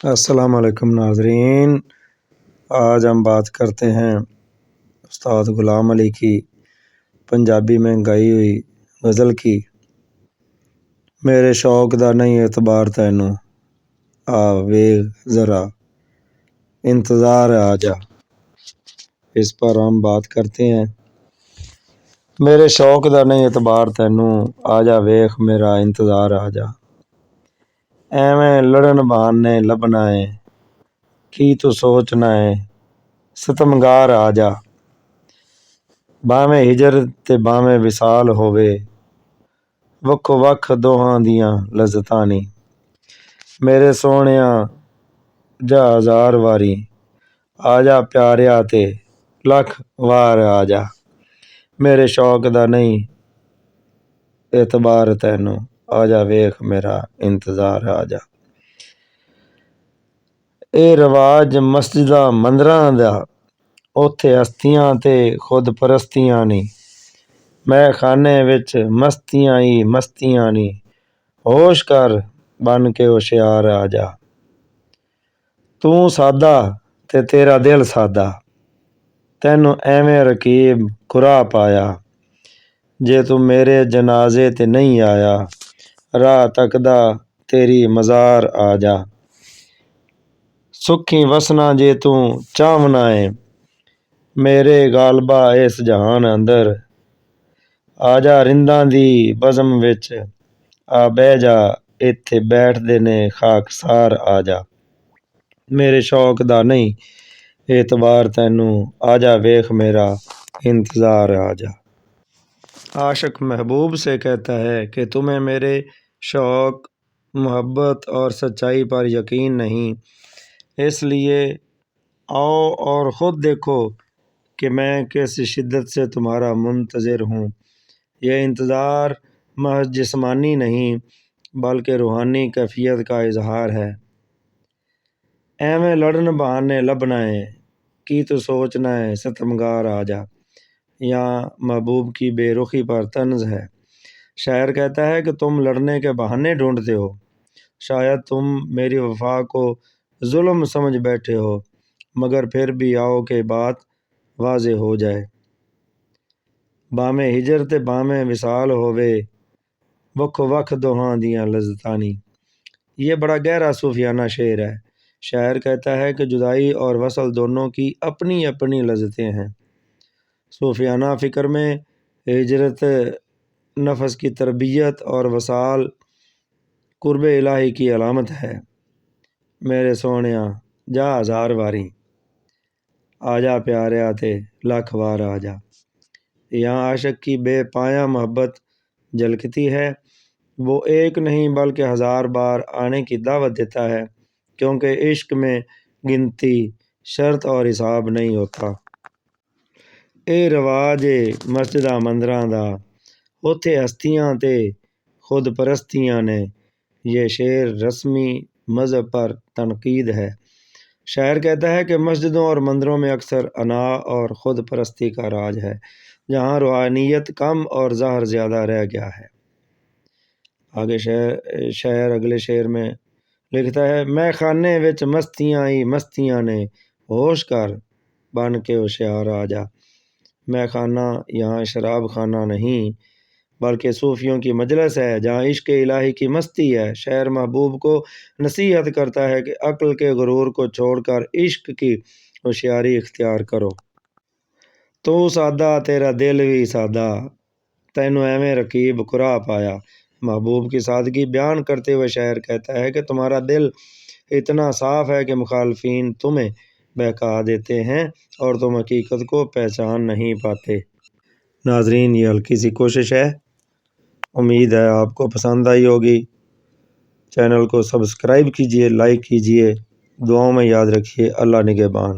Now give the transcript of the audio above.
السلام علیکم ناظرین، آج ہم بات کرتے ہیں استاد غلام علی کی پنجابی میں گائی ہوئی غزل کی۔ میرے شوق دا نہیں اعتبار تینوں، آ ویگ ذرا انتظار آ جا۔ اس پر ہم بات کرتے ہیں۔ میرے شوق دا نہیں اعتبار تینوں، آ جا ویخ میرا انتظار آ جا۔ ایویں لڑن بہانے لبنا ہے، کی تو سوچنا ہے ستمگار آ جا۔ باویں ہجر تے باویں وصال ہووے، وکھو وکھ دوہاں دیاں لذتاں نی۔ میرے سونیاں جا ہزار واری، آ جا پیاریا تے لکھ وار آ جا۔ میرے شوق دا نہیں اعتبار تینوں، آ جا ویخ میرا انتظار آ جا۔ اے رواج مسجداں مندراں دا، اوتھے ہستیاں تے خود پرستیاں نی۔ میں خانے وچ مستیاں ہی مستیاں نی، ہوش کر بن کے ہوشیار آ جا۔ تو سادہ تے تیرا دل سادہ، تینوں ایویں رکیب کھرا پایا۔ جے تو میرے جنازے تے نہیں آیا، راہ تکدا تیری مزار آ جا۔ سکھی وسنا جے تو چاہونا ہے، میرے غالبا اس جہان اندر۔ آ جا رنداں دی بزم وچ، آ بہ جا ایتھے بیٹھ دے نے خاکسار آ جا۔ میرے شوق دا نہیں اعتبار تینوں، آ جا ویخ میرا انتظار آ جا۔ عاشق محبوب سے کہتا ہے کہ تمہیں میرے شوق، محبت اور سچائی پر یقین نہیں، اس لیے آؤ اور خود دیکھو کہ میں کس شدت سے تمہارا منتظر ہوں۔ یہ انتظار محض جسمانی نہیں بلکہ روحانی کیفیت کا اظہار ہے۔ ایویں لڑن بہانے لبنا ہے، کی تو سوچنا ہے ستمگار آ جا۔ یہاں محبوب کی بے رخی پر طنز ہے۔ شاعر کہتا ہے کہ تم لڑنے کے بہانے ڈھونڈتے ہو، شاید تم میری وفا کو ظلم سمجھ بیٹھے ہو، مگر پھر بھی آؤ کہ بات واضح ہو جائے۔ باویں ہجر تے باویں وصال ہووے، وکھو وکھ دوہاں دیاں لذتاں نی۔ یہ بڑا گہرا صوفیانہ شعر ہے۔ شاعر کہتا ہے کہ جدائی اور وصل دونوں کی اپنی اپنی لذتیں ہیں۔ صوفیانہ فکر میں ہجرت نفس کی تربیت اور وصال قرب الہی کی علامت ہے۔ میرے سونیاں جا ہزار واری، آ جا پیاریا تے لکھ وار آ جا۔ یہاں عاشق کی بے پایاں محبت جھلکتی ہے۔ وہ ایک نہیں بلکہ ہزار بار آنے کی دعوت دیتا ہے، کیونکہ عشق میں گنتی، شرط اور حساب نہیں ہوتا۔ اے رواج مسجداں مندراں دا، اوتھے ہستیاں تے خود پرستیاں نے۔ یہ شعر رسمی مذہب پر تنقید ہے۔ شاعر کہتا ہے کہ مسجدوں اور مندروں میں اکثر انا اور خود پرستی کا راج ہے، جہاں روحانیت کم اور ظاہر زیادہ رہ گیا ہے۔ آگے شاعر اگلے شعر میں لکھتا ہے، میں خانے وچ مستیاں ہی مستیاں نے، ہوش کر بن کے ہوشیار آ جا۔ میں خانہ یہاں شراب خانہ نہیں بلکہ صوفیوں کی مجلس ہے، جہاں عشق الہی کی مستی ہے۔ شاعر محبوب کو نصیحت کرتا ہے کہ عقل کے غرور کو چھوڑ کر عشق کی ہوشیاری اختیار کرو۔ تو سادہ تیرا دل بھی سادہ، تینوں ایویں رکیب کھرا پایا۔ محبوب کی سادگی بیان کرتے ہوئے شاعر کہتا ہے کہ تمہارا دل اتنا صاف ہے کہ مخالفین تمہیں بہکا دیتے ہیں اور تم حقیقت کو پہچان نہیں پاتے۔ ناظرین، یہ ہلکی سی کوشش ہے، امید ہے آپ کو پسند آئی ہوگی۔ چینل کو سبسکرائب کیجئے، لائک کیجئے، دعاؤں میں یاد رکھیے۔ اللہ نگہبان۔